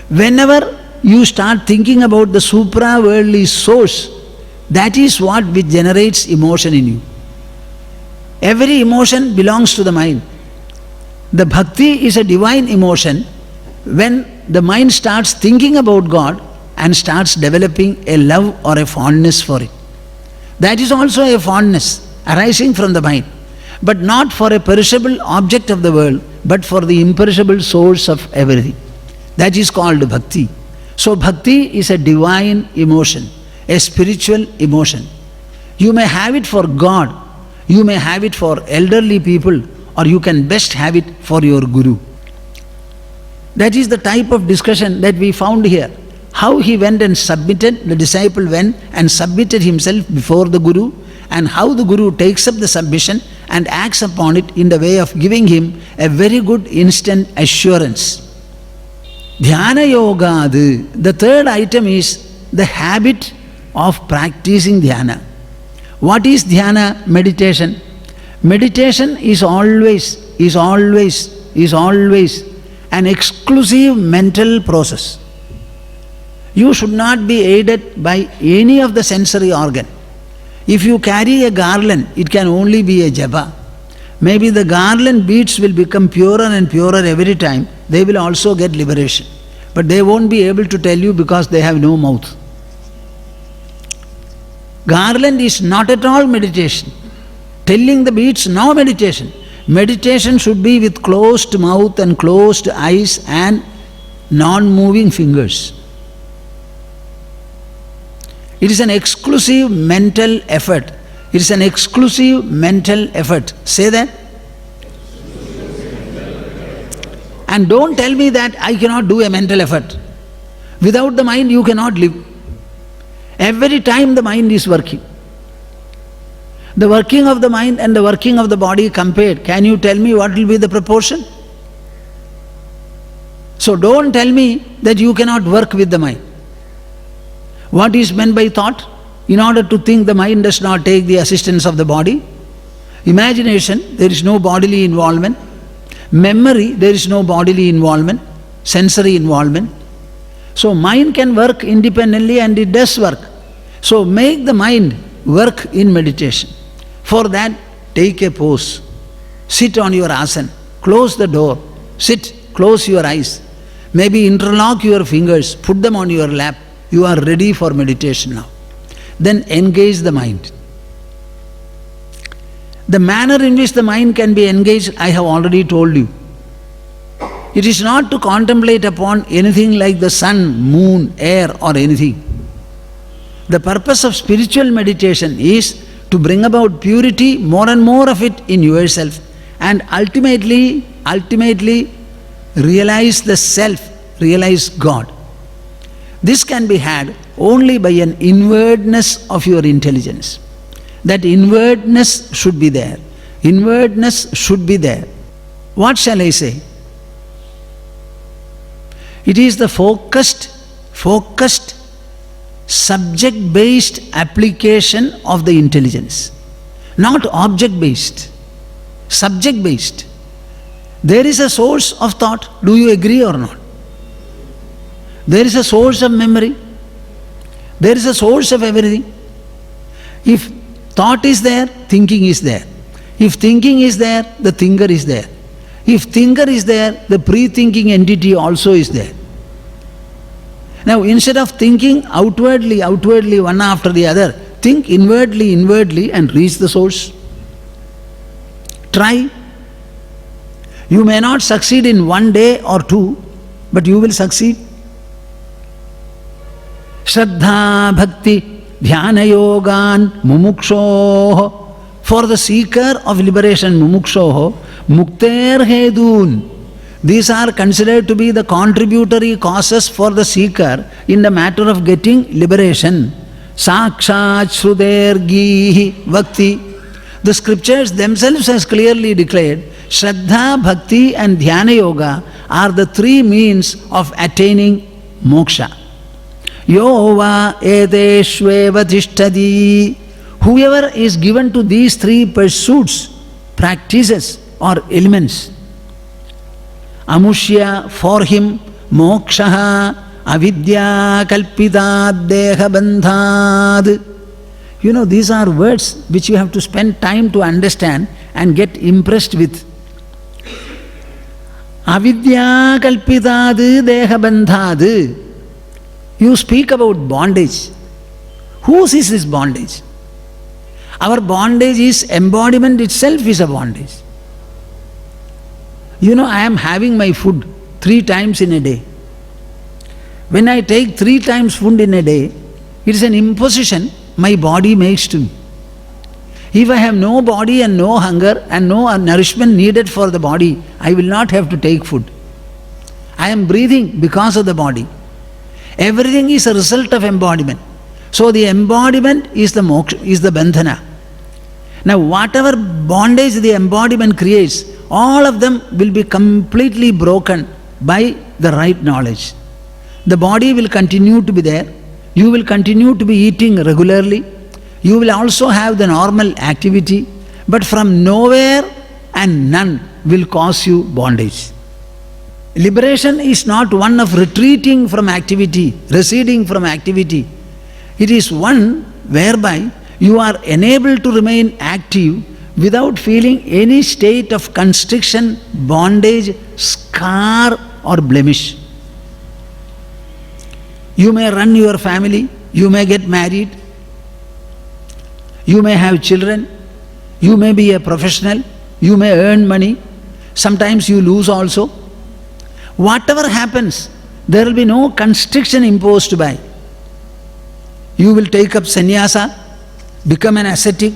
Whenever you start thinking about the supra-worldly source, that is which generates emotion in you. Every emotion belongs to the mind. The bhakti is a divine emotion when the mind starts thinking about God and starts developing a love or a fondness for it. That is also a fondness arising from the mind, but not for a perishable object of the world, but for the imperishable source of everything. That is called bhakti. So bhakti is a divine emotion, a spiritual emotion. You may have it for God, you may have it for elderly people, or you can best have it for your guru. That is the type of discussion that we found here. How he went and submitted, the disciple went and submitted himself before the guru, and how the guru takes up the submission and acts upon it in the way of giving him a very good instant assurance. Dhyana yoga, the third item is the habit of practicing dhyana. What is dhyana? Meditation. Meditation is always an exclusive mental process. You should not be aided by any of the sensory organ. If you carry a garland, it can only be a japa. Maybe the garland beads will become purer and purer every time. They will also get liberation. But they won't be able to tell you because they have no mouth. Garland is not at all meditation. Telling the beads, no meditation. Meditation should be with closed mouth and closed eyes and non-moving fingers. It is an exclusive mental effort. It is an exclusive mental effort. Say that. And don't tell me that I cannot do a mental effort. Without the mind you cannot live. Every time the mind is working. The working of the mind and the working of the body compared, can you tell me what will be the proportion? So don't tell me that you cannot work with the mind. What is meant by thought? In order to think, the mind does not take the assistance of the body. Imagination, there is no bodily involvement. Memory, there is no bodily involvement, sensory involvement. So mind can work independently and it does work. So make the mind work in meditation. For that, take a pose. Sit on your asana. Close the door. Sit. Close your eyes. Maybe interlock your fingers. Put them on your lap. You are ready for meditation now. Then engage the mind. The manner in which the mind can be engaged, I have already told you. It is not to contemplate upon anything like the sun, moon, air or anything. The purpose of spiritual meditation is to bring about purity, more and more of it in yourself, and ultimately realize the self, realize God. This can be had only by an inwardness of your intelligence. That inwardness should be there. Inwardness should be there. What shall I say? It is the focused, subject-based application of the intelligence. Not object-based, subject-based. There is a source of thought. Do you agree or not? There is a source of memory. There is a source of everything. If thought is there, thinking is there. If thinking is there, the thinker is there. If thinker is there, the pre-thinking entity also is there. Now instead of thinking outwardly, one after the other, think inwardly and reach the source. Try. You may not succeed in one day or two, but you will succeed. Shraddha, Bhakti, Dhyana Yogan, Mumukshoho. For the seeker of liberation, Mumukshoho, Mukter Hedun. These are considered to be the contributory causes for the seeker in the matter of getting liberation. Sakshat Shruder Gihi Bhakti. The scriptures themselves has clearly declared Shraddha, Bhakti and Dhyana Yoga are the three means of attaining moksha. Yova eteshveva tishtadi. Whoever is given to these three pursuits, practices or elements, Amushya, for him, mokshaha avidya kalpitad deha bandhad. You know, these are words which you have to spend time to understand and get impressed with. Avidya kalpitad deha bandhad. You speak about bondage. Whose is this bondage? Our bondage is embodiment itself is a bondage. You know, I am having my food 3 times in a day. When I take 3 times food in a day, it is an imposition my body makes to me. If I have no body and no hunger and no nourishment needed for the body, I will not have to take food. I am breathing because of the body. Everything is a result of embodiment. So the embodiment is the moksha, is the bandhana. Now whatever bondage the embodiment creates, all of them will be completely broken by the right knowledge. The body will continue to be there. You will continue to be eating regularly. You will also have the normal activity. But from nowhere and none will cause you bondage. Liberation is not one of retreating from activity, receding from activity. It is one whereby you are enabled to remain active without feeling any state of constriction, bondage, scar or blemish. You may run your family, you may get married, you may have children, you may be a professional, you may earn money, sometimes you lose also. Whatever happens, there will be no constriction imposed by. You will take up sannyasa, become an ascetic,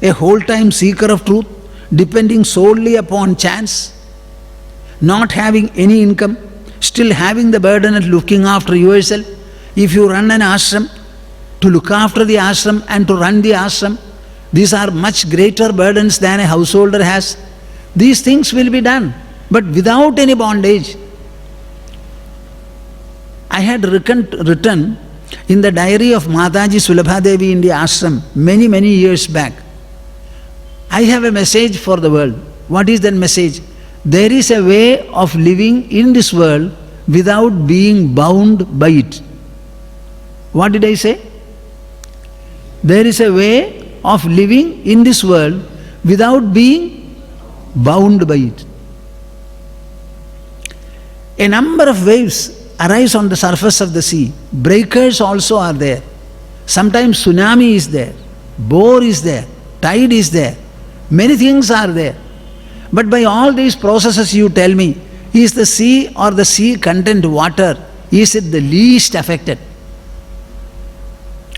a whole-time seeker of truth, depending solely upon chance, not having any income, still having the burden of looking after yourself. If you run an ashram, to look after the ashram and to run the ashram, these are much greater burdens than a householder has. These things will be done, but without any bondage. I had written in the diary of Mataji Sulabhadevi in the ashram many years back. I have a message for the world. What is that message? There is a way of living in this world without being bound by it. What did I say? There is a way of living in this world without being bound by it. A number of waves arise on the surface of the sea. Breakers also are there. Sometimes tsunami is there, bore is there, tide is there. Many things are there. But by all these processes you tell me, is the sea or the sea content water, is it the least affected?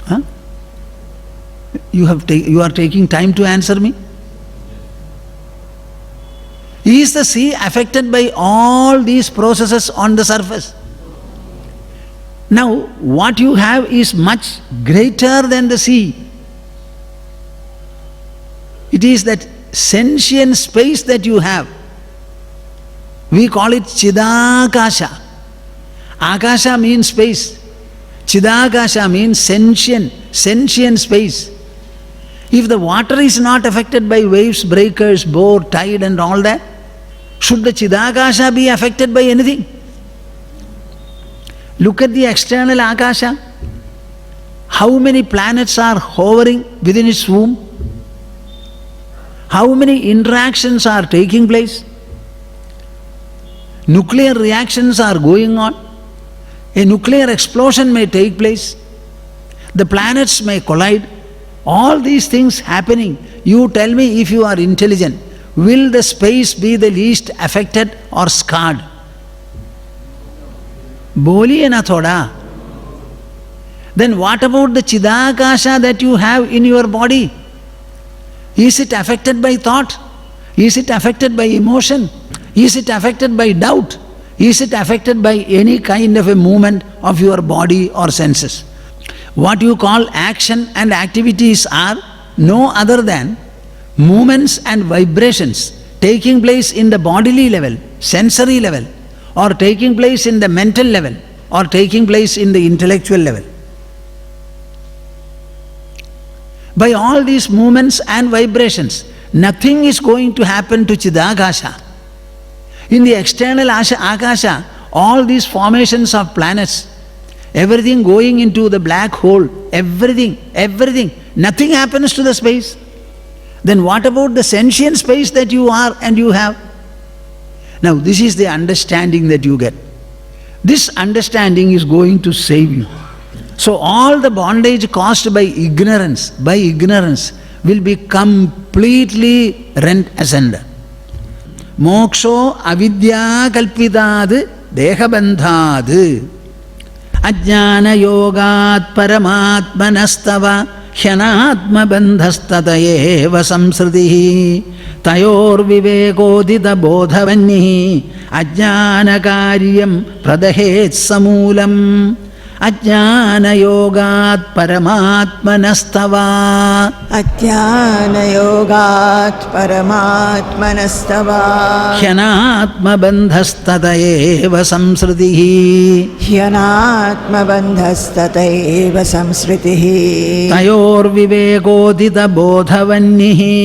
Huh? You are taking time to answer me? Is the sea affected by all these processes on the surface? Now, what you have is much greater than the sea. It is that sentient space that you have. We call it Chidakasha. Akasha means space. Chidakasha means sentient space. If the water is not affected by waves, breakers, bore, tide and all that, should the Chidakasha be affected by anything? Look at the external Akasha. How many planets are hovering within its womb? How many interactions are taking place? Nuclear reactions are going on. A nuclear explosion may take place. The planets may collide. All these things happening. You tell me, if you are intelligent, will the space be the least affected or scarred? Boliye na thoda. Then what about the Chidakasha that you have in your body? Is it affected by thought? Is it affected by emotion? Is it affected by doubt? Is it affected by any kind of a movement of your body or senses? What you call action and activities are no other than movements and vibrations taking place in the bodily level, sensory level, or taking place in the mental level, or taking place in the intellectual level. By all these movements and vibrations, nothing is going to happen to Chidakasha. In the external Akasha, all these formations of planets, everything going into the black hole, everything, nothing happens to the space. Then what about the sentient space that you are and you have? Now this is the understanding that you get. This understanding is going to save you. So all the bondage caused by ignorance will be completely rent asunder. Moksho avidya kalpitad dehabandhad ajnana yogat paramatmanastava hyanatma bandhastataeva samsritihi tayor vivekodita bodhavannihi ajnana karyam pradahet samulam ajnana yogat paramatmanastava ajnana yogat paramatmanastava hyanatma bandhastataeva samsritihi hyanatma bandhastataeva samsritihi tayor vivekodita bodhavannihi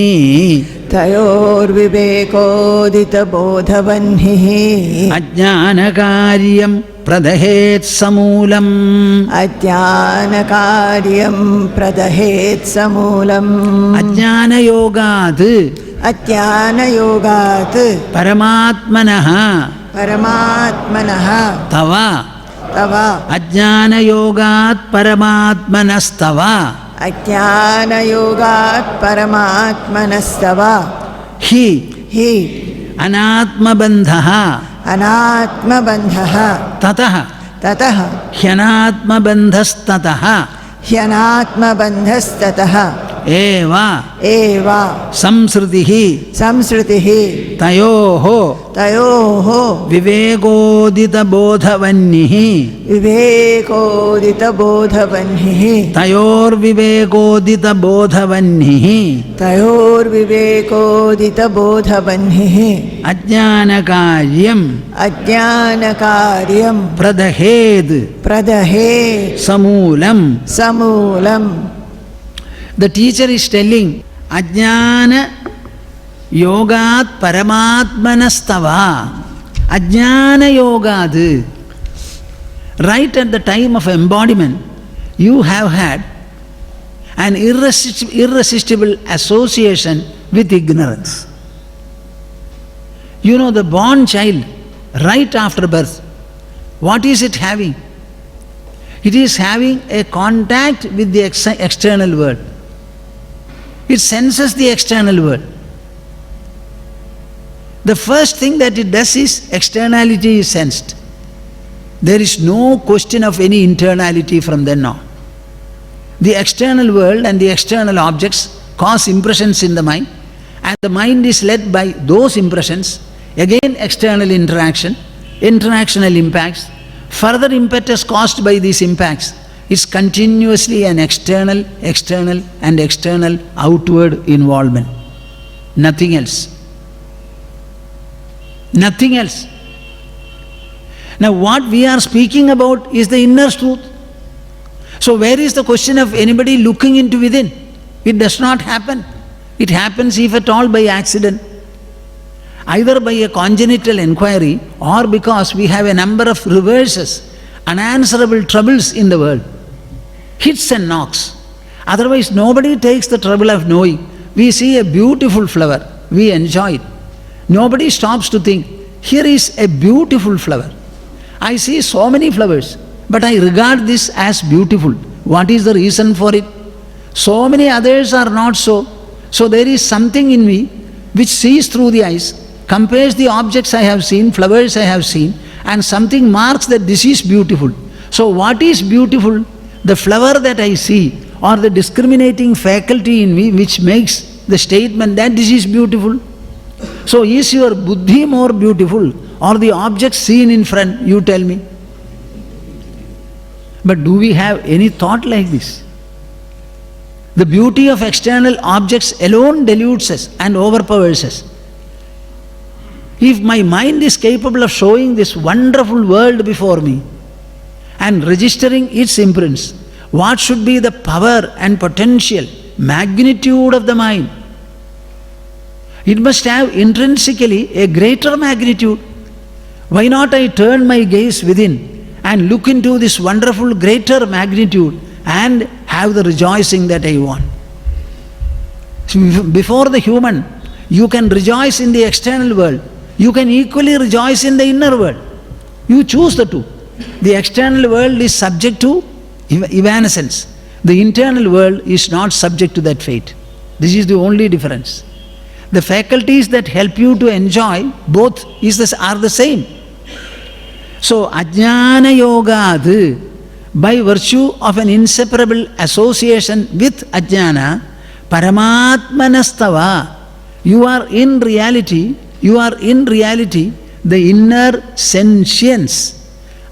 tayor vivekodita bodhavannihi ajnana karyam pradahet samulam ajnana karyam pradahet samulam ajnana yogat paramatmanaha tava ajnana yogat paramatmanastava ajnana yogat paramatmanastava hi anatma bandhaha tataha hyanatma bandhastataha eva samsritihi tayoho vivekodita bodhavannihi tayor vivekodita bodhavannihi ajnana karyam pradahet samulam. The teacher is telling, ajnana yogat paramatmanastava. Ajnana yogat. Right at the time of embodiment, you have had an irresistible association with ignorance. You know, the born child, right after birth, what is it having? It is having a contact with the external world. It senses the external world. The first thing that it does is externality is sensed. There is no question of any internality from then on. The external world and the external objects cause impressions in the mind, and the mind is led by those impressions, again external interaction, interactional impacts, further impetus caused by these impacts is continuously an external outward involvement. Nothing else. Nothing else. Now what we are speaking about is the inner truth. So where is the question of anybody looking into within? It does not happen. It happens, if at all, by accident. Either by a congenital inquiry or because we have a number of reverses, unanswerable troubles in the world. Hits and knocks. Otherwise nobody takes the trouble of knowing. We see a beautiful flower, we enjoy it. Nobody stops to think, here is a beautiful flower. I see so many flowers, but I regard this as beautiful. What is the reason for it? So many others are not so. So there is something in me which sees through the eyes, compares the objects I have seen, flowers I have seen, and something marks that this is beautiful. So what is beautiful? The flower that I see, or the discriminating faculty in me which makes the statement that this is beautiful. So is your buddhi more beautiful or the object seen in front? You tell me. But do we have any thought like this? The beauty of external objects alone deludes us and overpowers us. If my mind is capable of showing this wonderful world before me and registering its imprints, what should be the power and potential, magnitude of the mind? It must have intrinsically a greater magnitude. Why not I turn my gaze within and look into this wonderful greater magnitude and have the rejoicing that I want? Before the human, you can rejoice in the external world. You can equally rejoice in the inner world. You choose the two. The external world is subject to evanescence. The internal world is not subject to that fate. This is the only difference. The faculties that help you to enjoy both are the same. So, Ajnana Yoga, by virtue of an inseparable association with Ajnana, Paramatmanastava, you are in reality the inner sentience.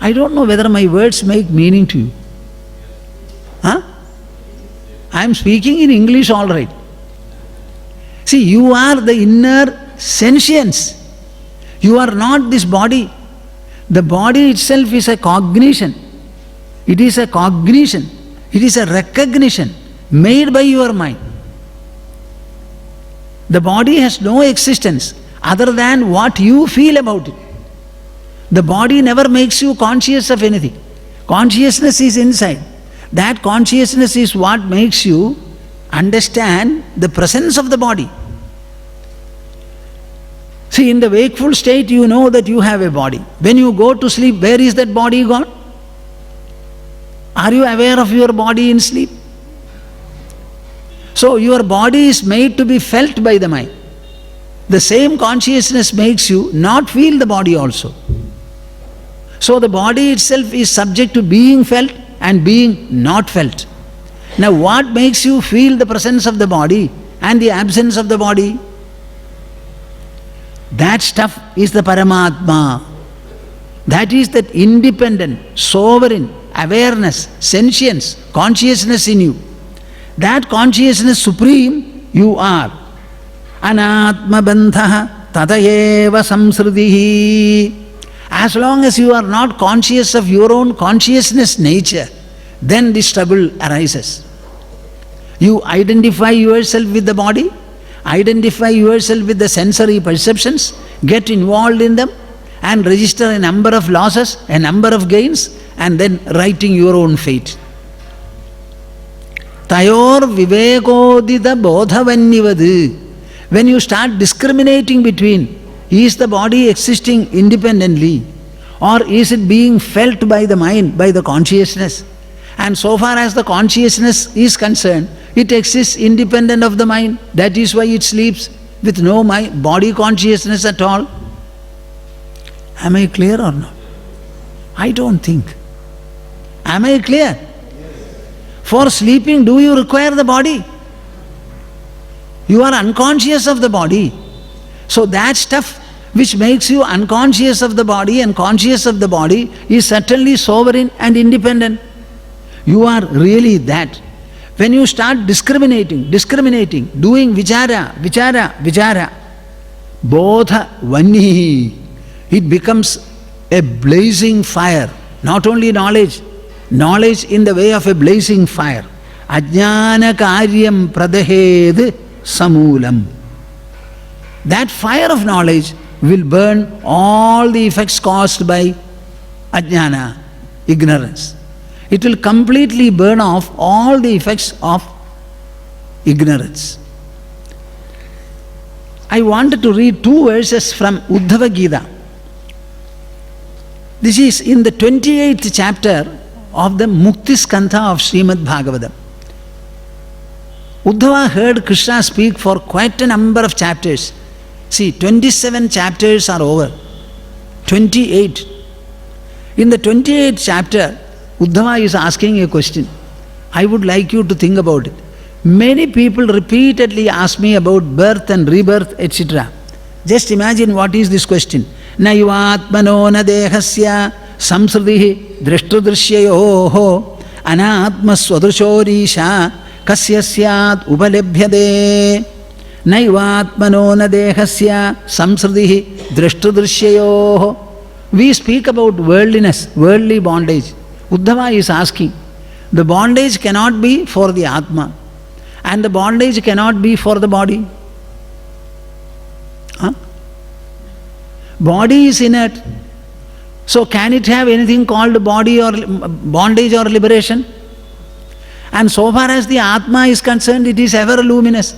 I don't know whether my words make meaning to you. Huh? I am speaking in English all right. See, you are the inner sentience. You are not this body. The body itself is a cognition. It is a cognition. It is a recognition made by your mind. The body has no existence other than what you feel about it. The body never makes you conscious of anything. Consciousness is inside. That consciousness is what makes you understand the presence of the body. See, in the wakeful state, you know that you have a body. When you go to sleep, where is that body gone? Are you aware of your body in sleep? So, your body is made to be felt by the mind. The same consciousness makes you not feel the body also. So, the body itself is subject to being felt and being not felt. Now, what makes you feel the presence of the body and the absence of the body? That stuff is the Paramatma. That is that independent, sovereign awareness, sentience, consciousness in you. That consciousness supreme you are. Anatma bandha tatayeva samsrudihi. As long as you are not conscious of your own consciousness nature, then the struggle arises. You identify yourself with the body, identify yourself with the sensory perceptions, get involved in them and register a number of losses, a number of gains, and then writing your own fate. Tayor vivekodita bodhavannivadu. When you start discriminating between, is the body existing independently or is it being felt by the mind, by the consciousness? And so far as the consciousness is concerned, it exists independent of the mind. That is why it sleeps with no mind, body consciousness at all. Am I clear or not? I don't think. Am I clear? For sleeping, do you require the body? You are unconscious of the body. So that stuff which makes you unconscious of the body and conscious of the body is certainly sovereign and independent. You are really that. When you start discriminating, doing vichara, bodha vanni, it becomes a blazing fire. Not only knowledge in the way of a blazing fire. Ajnana karyam pradahed samulam. That fire of knowledge will burn all the effects caused by ajnana, ignorance. It will completely burn off all the effects of ignorance. I wanted to read 2 verses from Uddhava Gita. This is in the 28th chapter of the Mukti Skandha of Srimad Bhagavatam. Uddhava heard Krishna speak for quite a number of chapters. See, 27 chapters are over. 28. In the 28th chapter, Uddhava is asking a question. I would like you to think about it. Many people repeatedly ask me about birth and rebirth, etc. Just imagine what is this question. Naivatmano na dehasya samsrudihi drishtudrishyayoho anatma swadrushorisha kasya syat upalebhyade. Naivatmano na dehasya samsrudihi drishtudrishyayoho. We speak about worldliness, worldly bondage. Uddhava is asking, the bondage cannot be for the Atma and the bondage cannot be for the body. Body is inert, So can it have anything called body or bondage or liberation? And so far as the Atma is concerned, it is ever luminous.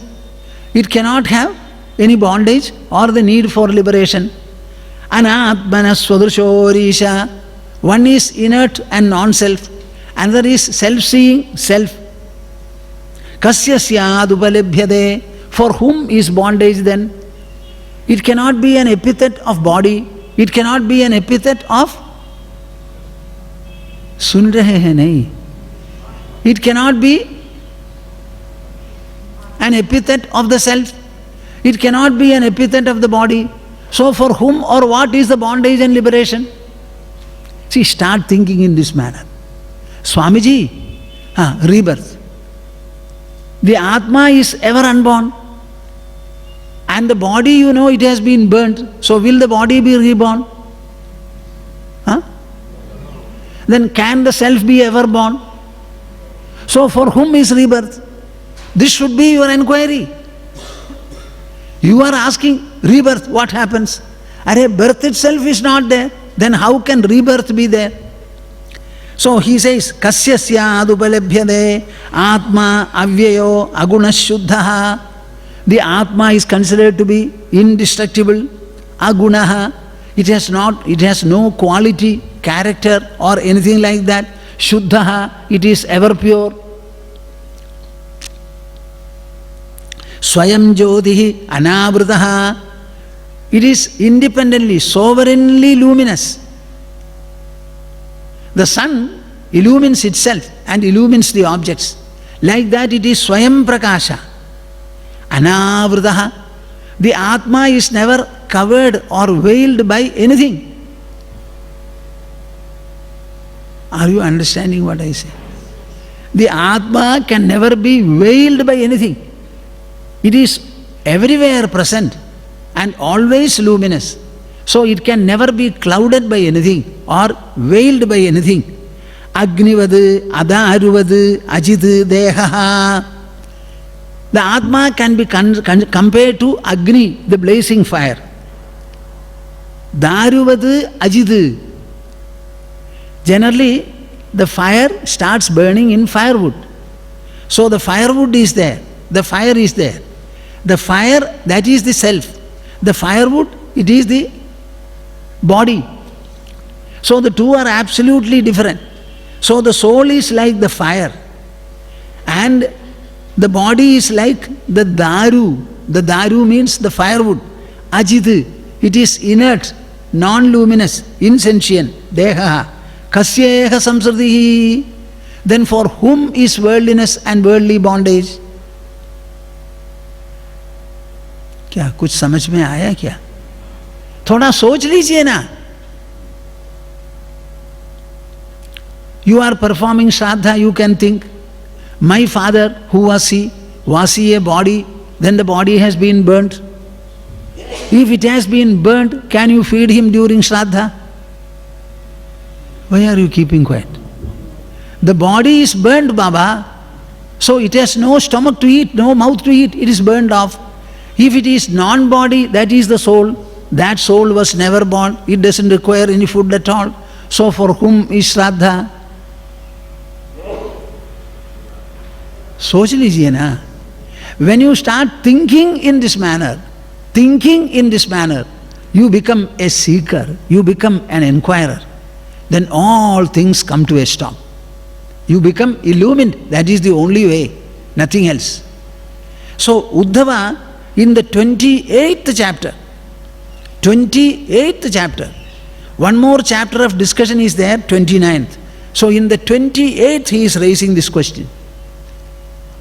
It cannot have any bondage or the need for liberation. Anatmana swadrushorisha. One is inert and non-self. Another is self-seeing self. Kasya syad upalabhyade. For whom is bondage then? It cannot be an epithet of body. It cannot be an epithet of sun rahe hai nahi. It cannot be an epithet of the self. It cannot be an epithet of the body. So for whom or what is the bondage and liberation? See, start thinking in this manner. Swamiji, rebirth. The Atma is ever unborn. And the body, it has been burnt. So will the body be reborn? Then can the self be ever born? So for whom is rebirth? This should be your inquiry. You are asking, rebirth, what happens? Birth itself is not there. Then how can rebirth be there? So he says, Kasya syad upalabhyade atma avyayo agunashuddhaha. The Atma is considered to be indestructible, agunaha. It has no quality, character or anything like that. Shuddhaha, it is ever pure. Swayam jyotihi anavritaha. It is independently, sovereignly luminous. The sun illumines itself and illumines the objects. Like that it is Swayam Prakasha. Anavritaha. The Atma is never covered or veiled by anything. Are you understanding what I say? The Atma can never be veiled by anything. It is everywhere present and always luminous. So it can never be clouded by anything or veiled by anything. Agnivad, Adarvad, Ajid, Dehaha. The Atma can be compared to Agni, the blazing fire. Daruvad, Ajid. Generally, the fire starts burning in firewood. So the firewood is there. The fire is there. The fire, that is the self. The firewood, it is the body. So the two are absolutely different. So the soul is like the fire and the body is like the daru. The daru means the firewood. Ajit, it is inert, non-luminous, insentient. Deha. Kasyeha samsritihi. Then for whom is worldliness and worldly bondage? क्या कुछ समझ में आया क्या? थोड़ा सोच लीजिए ना. You are performing Shraddha, you can think, my father, who was he? Was he a body? Then the body has been burnt. If it has been burnt, can you feed him during Shraddha? Why are you keeping quiet? The body is burnt, Baba. So it has no stomach to eat, no mouth to eat, it is burned off. If it is non-body, that is the soul. That soul was never born. It doesn't require any food at all. So for whom is Shraddha? सोच लीजिए ना. When you start thinking in this manner, you become a seeker, you become an inquirer. Then all things come to a stop. You become illumined. That is the only way, nothing else. So Uddhava, in the 28th chapter, one more chapter of discussion is there, 29th. So in the 28th he is raising this question.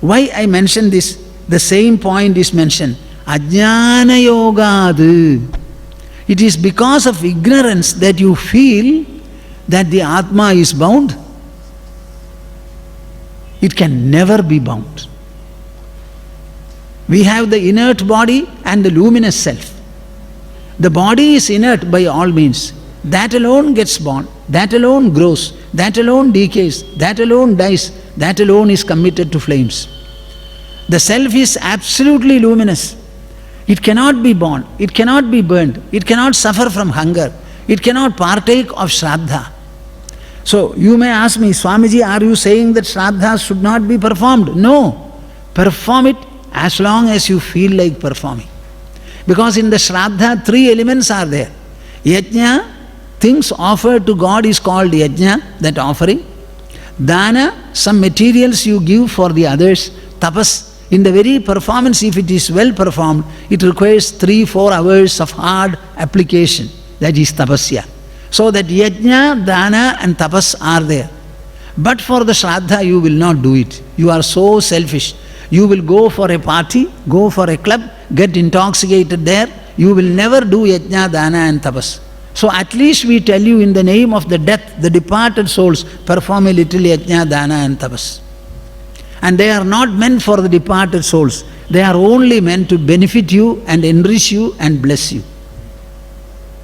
Why I mention this? The same point is mentioned. Ajnana yogad. It is because of ignorance that you feel that the Atma is bound. It can never be bound. We have the inert body and the luminous self. The body is inert by all means. That alone gets born, that alone grows, that alone decays, that alone dies, that alone is committed to flames. The self is absolutely luminous. It cannot be born, it cannot be burned, it cannot suffer from hunger, It cannot partake of Shraddha. So you may ask me, Swamiji, are you saying that Shraddha should not be performed? No. Perform it as long as you feel like performing. Because in the Shraddha, 3 elements are there. Yajna, things offered to God is called yajna, that offering. Dana, some materials you give for the others. Tapas, in the very performance, if it is well performed, it requires 3-4 hours of hard application. That is tapasya. So that yajna, dana and tapas are there. But for the Shraddha, you will not do it. You are so selfish. You will go for a party, go for a club, get intoxicated there. You will never do yajna, dana and tapas. So at least we tell you, in the name of the death, the departed souls, perform a little yajna, dana and tapas. And they are not meant for the departed souls. They are only meant to benefit you and enrich you and bless you.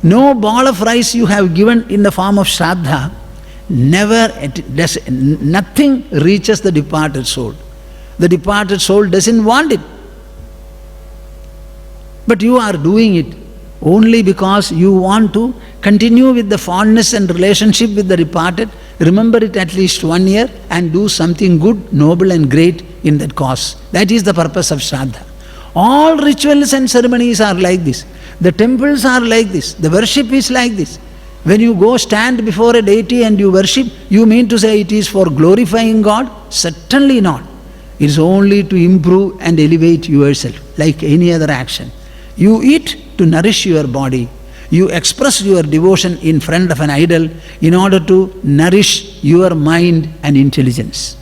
No ball of rice you have given in the form of Shraddha, nothing reaches the departed soul. The departed soul doesn't want it. But you are doing it only because you want to continue with the fondness and relationship with the departed. Remember it at least 1 year and do something good, noble and great in that cause. That is the purpose of Shraddha. All rituals and ceremonies are like this. The temples are like this. The worship is like this. When you go stand before a deity and you worship, you mean to say it is for glorifying God? Certainly not. It is only to improve and elevate yourself, like any other action. You eat to nourish your body. You express your devotion in front of an idol in order to nourish your mind and intelligence.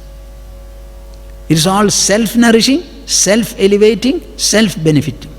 It is all self-nourishing, self-elevating, self-benefiting.